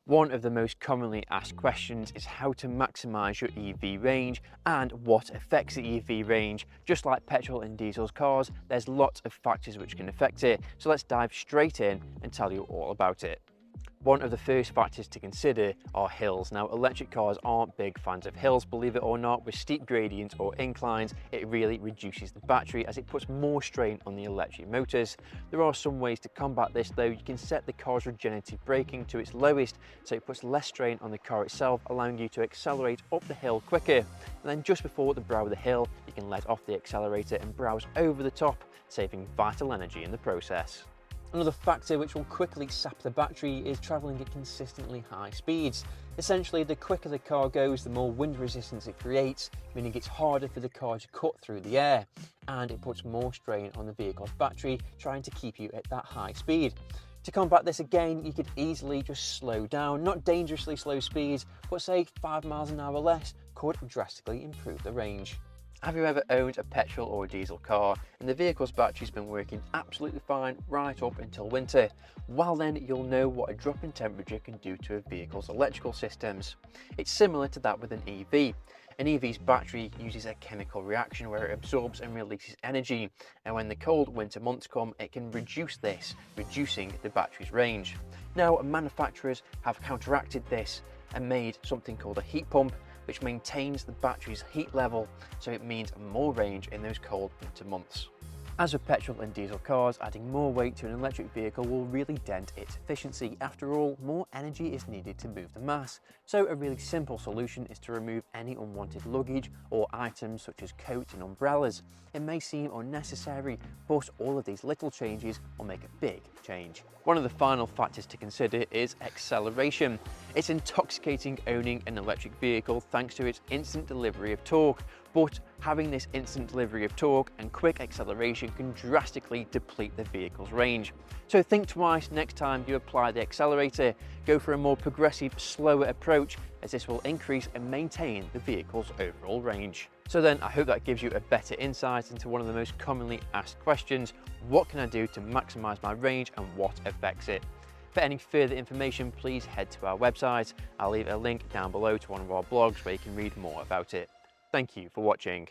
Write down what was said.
One of the most commonly asked questions is how to maximise your EV range and what affects the EV range. Just like petrol and diesel cars, there's lots of factors which can affect it, so let's dive straight in and tell you all about it. One of the first factors to consider are hills. Now, electric cars aren't big fans of hills, believe it or not. With steep gradients or inclines, it really reduces the battery as it puts more strain on the electric motors. There are some ways to combat this though. You can set the car's regenerative braking to its lowest, so it puts less strain on the car itself, allowing you to accelerate up the hill quicker. And then just before the brow of the hill, you can let off the accelerator and browse over the top, saving vital energy in the process. Another factor which will quickly sap the battery is travelling at consistently high speeds. Essentially, the quicker the car goes, the more wind resistance it creates, meaning it's harder for the car to cut through the air, and it puts more strain on the vehicle's battery, trying to keep you at that high speed. To combat this again, you could easily just slow down, not dangerously slow speeds, but say 5 miles an hour less could drastically improve the range. Have you ever owned a petrol or diesel car and the vehicle's battery's been working absolutely fine right up until winter? Well then, you'll know what a drop in temperature can do to a vehicle's electrical systems. It's similar to that with an EV. An EV's battery uses a chemical reaction where it absorbs and releases energy, and when the cold winter months come, it can reduce this, reducing the battery's range. Now, manufacturers have counteracted this and made something called a heat pump, which maintains the battery's heat level, so it means more range in those cold winter months. As with petrol and diesel cars, adding more weight to an electric vehicle will really dent its efficiency. After all, more energy is needed to move the mass. So a really simple solution is to remove any unwanted luggage or items such as coats and umbrellas. It may seem unnecessary, but all of these little changes will make a big change. One of the final factors to consider is acceleration. It's intoxicating owning an electric vehicle thanks to its instant delivery of torque, but having this instant delivery of torque and quick acceleration can drastically deplete the vehicle's range. So think twice next time you apply the accelerator. Go for a more progressive, slower approach, as this will increase and maintain the vehicle's overall range. So then, I hope that gives you a better insight into one of the most commonly asked questions: what can I do to maximize my range and what affects it? For any further information, please head to our website. I'll leave a link down below to one of our blogs where you can read more about it. Thank you for watching.